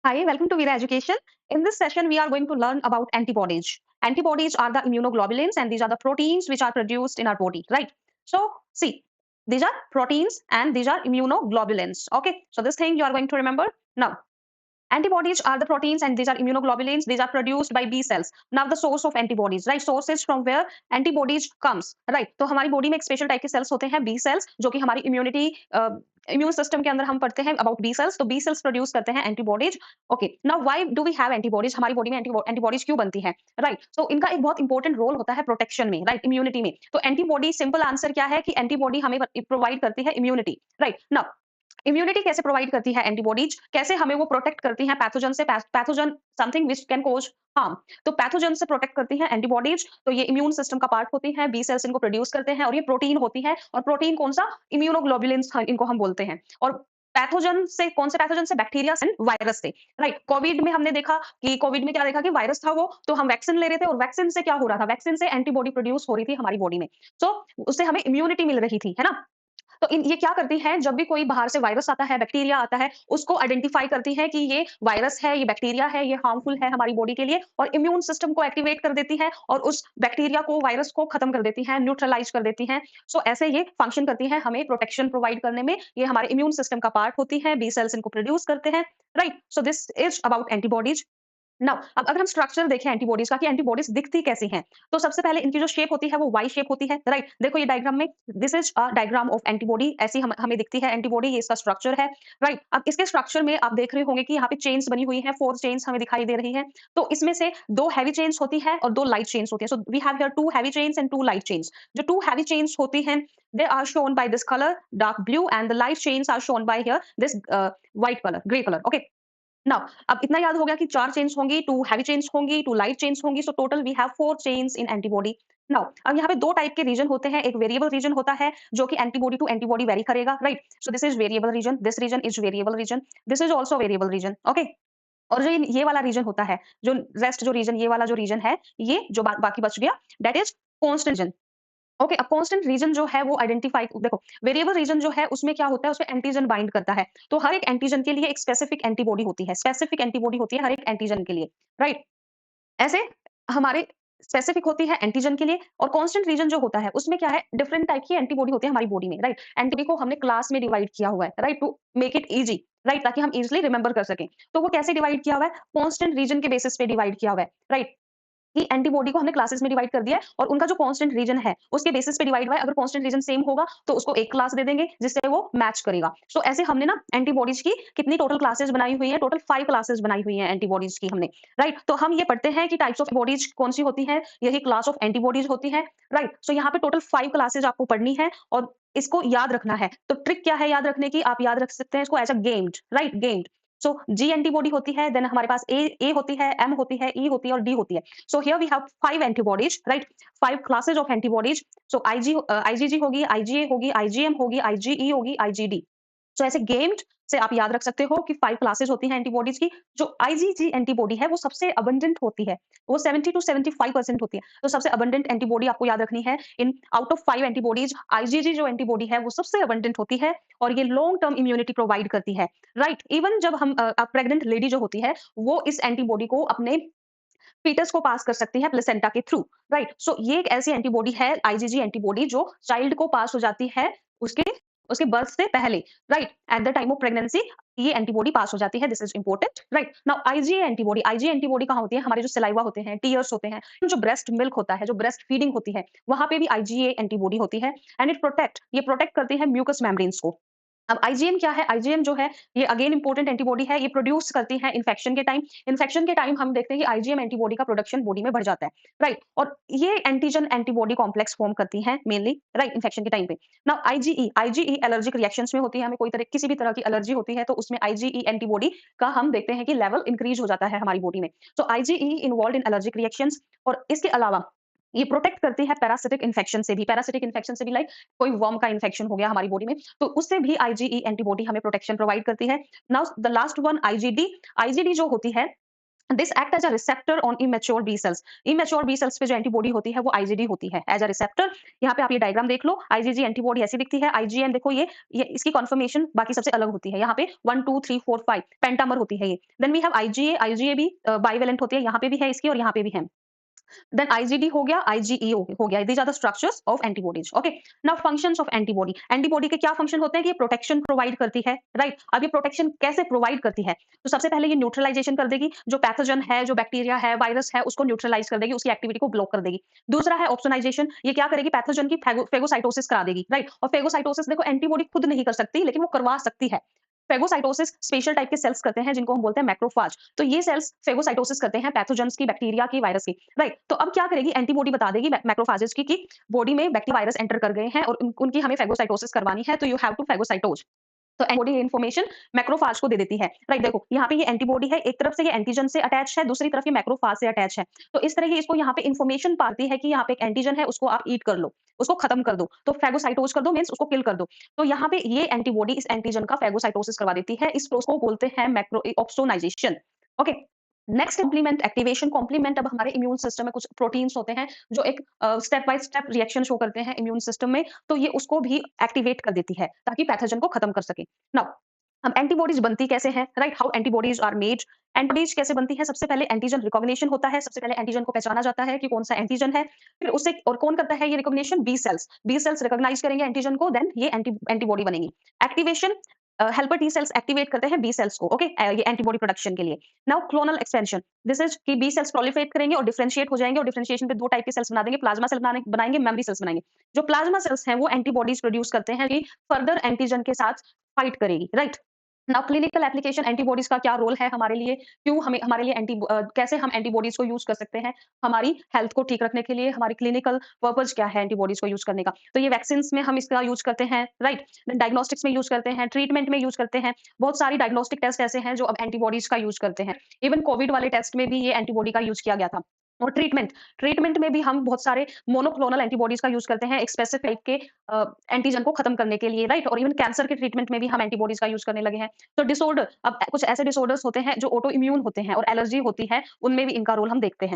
Hi, welcome to Vera Education. In this session, we are going to learn about antibodies. Antibodies are the immunoglobulins and these are the proteins which are produced in our body, right? So, see, these are proteins and these are immunoglobulins. Okay, so this thing you are going to remember. Now, antibodies are the proteins and these are immunoglobulins. These are produced by B cells. Now the source of antibodies, right? Source is from where antibodies comes, right? तो हमारी body में एक special type के sales होते हैं B sales जो कि हमारी इम्यून सिस्टम के अंदर हम पढ़ते हैं अबाउट बी सेल्स तो बी सेल्स प्रोड्यूस करते हैं antibodies okay now why do we have antibodies हमारी बॉडी में एंटीबॉडीज क्यों बनती है राइट सो इनका एक बहुत इंपॉर्टेंट रोल होता है प्रोटेक्शन में राइट इम्यूनिटी में तो एंटीबॉडी सिंपल आंसर क्या है कि एंटीबॉडी हमें प्रोवाइड करती है इम्यूनिटी राइट नाउ इम्यूनिटी कैसे प्रोवाइड करती है एंटीबॉडीज कैसे हमें वो प्रोटेक्ट करती हैं पैथोजन से pathogen something which can cause harm तो पैथोजन से प्रोटेक्ट करती हैं एंटीबॉडीज तो ये इम्यून सिस्टम का पार्ट होती हैं बी सेल्स इनको प्रोड्यूस करते हैं और ये प्रोटीन होती है और प्रोटीन कौन सा इम्यूनोग्लोबुलिन्स इनको हम बोलते हैं और पैथोजन से कौन से पैथोजन से बैक्टीरिया एंड वायरस से राइट कोविड में हमने देखा कि कोविड में क्या देखा कि वायरस था वो तो हम वैक्सीन ले रहे थे और वैक्सीन से क्या हो रहा था वैक्सीन से एंटीबॉडी प्रोड्यूस हो रही थी हमारी बॉडी में तो उससे हमें इम्यूनिटी मिल रही थी है ना तो ये क्या करती हैं जब भी कोई बाहर से वायरस आता है बैक्टीरिया आता है उसको आइडेंटिफाई करती है कि ये वायरस है ये बैक्टीरिया है ये हार्मफुल है हमारी बॉडी के लिए और इम्यून सिस्टम को एक्टिवेट कर देती है और उस बैक्टीरिया को वायरस को खत्म कर देती है न्यूट्रलाइज कर देती हैं सो ऐसे ये फंक्शन करती है हमें प्रोटेक्शन प्रोवाइड करने में ये हमारे इम्यून सिस्टम का पार्ट होती है बी सेल्स इनको प्रोड्यूस करते हैं right so this is about antibodies now अब अगर हम स्ट्रक्चर देखें एंटीबॉडीज का कि एंटीबॉडीज दिखती कैसी हैं तो सबसे पहले इनकी जो शेप होती है वो वाई शेप होती है राइट देखो ये डायग्राम में this is a diagram of antibody ऐसी हमें दिखती है एंटीबॉडी ये इसका स्ट्रक्चर है राइट अब इसके स्ट्रक्चर में आप देख रहे होंगे कि यहाँ पे चेन्स बनी हुई है 4 चेन्स हमें दिखाई दे रही है तो इसमें से 2 हैवी चेन्स होती है और 2 लाइट चेन्स होती है so we have here 2 heavy chains and 2 light chains जो 2 हैवी चेन्स होती हैं they are shown by this colour dark blue and the light chains are shown by here this white colour grey colour okay now अब इतना याद हो गया कि 4 chains होंगी 2 हैवी चेन्स होंगी 2 लाइट चेन्स होंगी so total we have 4 chains in antibody now अब यहाँ पे 2 टाइप के रीजन होते हैं एक वेरिएबल रीजन होता है जो कि एंटीबॉडी टू एंटीबॉडी वेरी करेगा right so this is variable region this region is variable region this is also variable region okay और जो ये वाला रीजन होता है जो रेस्ट जो रीजन ये वाला जो रीजन है ये जो बाकी बच गया that is constant region okay अब कांस्टेंट रीजन जो है वो आइडेंटिफाई देखो वेरिएबल रीजन जो है उसमें क्या होता है उसमें एंटीजन बाइंड करता है तो हर एक एंटीजन के लिए एक स्पेसिफिक एंटीबॉडी होती है स्पेसिफिक एंटीबॉडी होती है हर एक एंटीजन के लिए राइट ऐसे हमारे स्पेसिफिक होती है एंटीजन के लिए और कांस्टेंट रीजन जो होता है उसमें क्या है डिफरेंट टाइप की एंटीबॉडी होती है हमारी बॉडी में राइट एंटीबॉडी को हमने क्लास में डिवाइड किया हुआ है right to make it easy right ताकि हम इजिली रिमेंबर कर सकें तो वो कैसे डिवाइड किया हुआ है कांस्टेंट रीजन के बेसिस पे डिवाइड किया हुआ है राइट कि एंटीबॉडी को हमने क्लासेस में डिवाइड कर दिया है और उनका जो कांस्टेंट रीजन है उसके बेसिस पे डिवाइड हुआ है अगर कांस्टेंट रीजन सेम होगा तो उसको एक क्लास दे देंगे जिससे वो मैच करेगा सो ऐसे हमने ना एंटीबॉडीज की कितनी टोटल क्लासेस बनाई हुई है टोटल 5 क्लासेस बनाई हुई है एंटीबॉडीज की हमने राइट तो हम ये पढ़ते हैं कि टाइप्स ऑफ बॉडीज कौन सी होती है यही क्लास ऑफ एंटीबॉडीज होती है राइट सो यहाँ पे टोटल 5 क्लासेस आपको पढ़नी है और इसको याद रखना है तो ट्रिक क्या है याद रखने की आप याद रख सकते हैं इसको as a gamed right gamed so G antibody होती है देन हमारे पास ए होती है एम होती है ई होती है और डी होती है so here we have 5 antibodies right 5 classes of antibodies so IgG होगी आईजीए होगी आईजीएम होगी आईजीई होगी आईजीडी सो ऐसे गेम्ड से आप याद रख सकते हो कि 5 क्लासेस होती हैं एंटीबॉडीज की जो आईजीजी एंटीबॉडी है वो सबसे अबंडेंट होती है वो 70 to 75% होती है तो सबसे अबंडेंट एंटीबॉडी आपको याद रखनी है in out of 5 antibodies IgG जो एंटीबॉडी है वो सबसे अबंडेंट होती है और ये लॉन्ग टर्म इम्यूनिटी प्रोवाइड करती है राइट इवन जब हम प्रेग्नेंट लेडी जो होती है वो इस एंटीबॉडी को अपने फीटस को पास कर सकती है प्लेसेंटा के थ्रू राइट सो ये एक ऐसी एंटीबॉडी है आईजीजी एंटीबॉडी जो चाइल्ड को पास हो जाती है उसके उसके बर्थ से पहले right at the time of pregnancy ये एंटीबॉडी पास हो जाती है this is important right now IgA antibody कहाँ होती है हमारे जो सलाइवा होते हैं टीयर्स होते हैं जो ब्रेस्ट मिल्क होता है जो ब्रेस्ट फीडिंग होती है वहां पे भी आईजीए एंटीबॉडी होती है एंड ये प्रोटेक्ट करती है म्यूकस मेम्ब्रेन्स को अब आईजीएम क्या है आईजीएम जो है ये अगेन इंपॉर्टेंट एंटीबॉडी है ये प्रोड्यूस करती है इन्फेक्शन के टाइम हम देखते हैं कि आईजीएम एंटीबॉडी का प्रोडक्शन बॉडी में बढ़ जाता है राइट और ये एंटीजन एंटीबॉडी कॉम्प्लेक्स फॉर्म करती हैं मेनली राइट इन्फेक्शन के टाइम पे नाउ आईजीई एलर्जिक रिएक्शंस में होती है हमें कोई तरह किसी भी तरह की एलर्जी होती है तो उसमें आईजीई एंटीबॉडी का हम देखते हैं कि लेवल इंक्रीज हो जाता है हमारी बॉडी में तो IgE involve in allergic reactions और इसके अलावा ये प्रोटेक्ट करती है पैरासिटिक इन्फेक्शन से भी लाइक कोई वर्म का इन्फेक्शन हो गया हमारी बॉडी में तो उससे भी आईजीई एंटीबॉडी हमें प्रोटेक्शन प्रोवाइड करती है now the last one IgD जो होती है this act as a receptor on immature B cells. Immature B cells पे जो एंटीबॉडी होती है वो आईजीडी होती है एज अ रिसेप्टर। यहाँ पे आप ये डायग्राम देख लो, आईजीजी एंटीबॉडी ऐसी दिखती है, आईजीएम देखो ये इसकी कन्फर्मेशन बाकी सबसे अलग होती है। यहाँ पे 1 2 3 4 5 पेंटामर होती है ये। Then we have IgA, IgA भी बाइवेलेंट होती है, यहाँ पे भी है इसकी और यहाँ पे भी है। देन आईजीडी हो गया, आईजीई हो गया। These are the structures of antibodies. Okay, now functions of antibody. Antibody के क्या फंक्शन होते हैं कि ये प्रोटेक्शन प्रोवाइड करती है, राइट। अब ये प्रोटेक्शन कैसे प्रोवाइड करती है? तो सबसे पहले ये न्यूट्रलाइजेशन कर देगी, जो पैथोजन है, जो बैक्टीरिया है, वायरस है, उसको न्यूट्रलाइज कर देगी, उसकी एक्टिविटी को ब्लॉक कर देगी। दूसरा है ऑप्सोनाइजेशन, ये क्या करेगी? पैथोजन की फेगोसाइटोसिस करा देगी, राइट। और फेगोसाइटोसिस देखो एंटीबॉडी खुद नहीं कर सकती, लेकिन वो करवा सकती है। फेगोसाइटोसिस स्पेशल टाइप के सेल्स करते हैं जिनको हम बोलते हैं मैक्रोफाज। तो ये सेल्स फेगोसाइटोसिस करते हैं पैथोजेंस की, बैक्टीरिया की, वायरस की, राइट। तो अब क्या करेगी? एंटीबॉडी बता देगी मैक्रोफाजेस की कि बॉडी में बैक्टीरिया वायरस एंटर कर गए हैं और उनकी हमें फेगोसाइटोसिस करवानी है, तो यू हैव टू फेगोसाइटोज। तो एंटीबॉडी ये इन्फॉर्मेशन मैक्रोफाज को दे देती है, राइट। देखो यहाँ पे ये एंटीबॉडी है, एक तरफ से ये एंटीजन से अटैच है, दूसरी तरफ ये मैक्रोफाज से अटैच है। तो इस तरह ये इसको यहाँ पे इन्फॉर्मेशन पाती है कि यहाँ पे एक एंटीजन है, उसको आप ईट कर लो, उसको खत्म कर दो। तो फेगोसाइटोज कर दो मीन्स उसको किल कर दो। तो यहाँ पे ये एंटीबॉडी इस एंटीजन का फेगोसाइटोसिस करवा देती है। इस प्रोसेस को बोलते हैं macro opsonization. Okay, next complement activation. Complement, अब हमारे इम्यून सिस्टम में कुछ प्रोटीन्स होते हैं जो एक step by step reaction show करते हैं इम्यून सिस्टम में, तो ये उसको भी एक्टिवेट कर देती है ताकि पैथोजन को खत्म कर सके। नाउ हम एंटीबॉडीज बनती कैसे हैं, right? How antibodies are made. Antibodies कैसे बनती है? सबसे पहले एंटीजन रिकॉग्निशन होता है, सबसे पहले एंटीजन को पहचाना जाता है कि कौन सा एंटीजन है। फिर उससे और कौन करता है ये recognition? B cells. B cells recognize करेंगे एंटीजन को, देन ये एंटीबॉडी बनेगी। Activation, helper T cells activate करते हैं बी सेल्स को, ओके, ये एंटीबॉडी प्रोडक्शन के लिए। Now clonal expansion, this is कि बी सेल्स प्रोलिफरेट करेंगे और डिफरेंशिएट हो जाएंगे, और डिफरेंशिएशन पे दो टाइप के सेल्स बना देंगे, प्लाज्मा सेल बनाएंगे, मेमोरी सेल्स बनाएंगे। जो प्लाज्मा सेल्स हैं वो एंटीबॉडीज प्रोड्यूस करते हैं कि फर्दर एंटीजन के साथ फाइट करेगी, right. Now clinical application, antibodies का क्या रोल है हमारे लिए? क्यों हमें हमारे लिए कैसे हम एंटीबॉडीज को यूज कर सकते हैं हमारी हेल्थ को ठीक रखने के लिए? हमारी क्लिनिकल पर्पज क्या है एंटीबॉडीज को यूज करने का? तो ये वैक्सीन में हम इसका यूज करते हैं, राइट। डायग्नोस्टिक्स में यूज करते हैं, ट्रीटमेंट में यूज करते हैं। बहुत सारी डायग्नोस्टिक टेस्ट ऐसे हैं जो अब एंटीबॉडीज का यूज करते हैं। इवन कोविड वाले टेस्ट में भी ये एंटीबॉडी का यूज किया गया था। और ट्रीटमेंट, ट्रीटमेंट में भी हम बहुत सारे मोनोक्लोनल एंटीबॉडीज का यूज करते हैं एक स्पेसिफिक के एंटीजन को खत्म करने के लिए, राइट। और इवन कैंसर के ट्रीटमेंट में भी हम एंटीबॉडीज का यूज करने लगे हैं। तो डिसऑर्डर, अब कुछ ऐसे डिसऑर्डर्स होते हैं जो ऑटो इम्यून होते हैं और एलर्जी होती है, उनमें भी इनका रोल हम देखते हैं।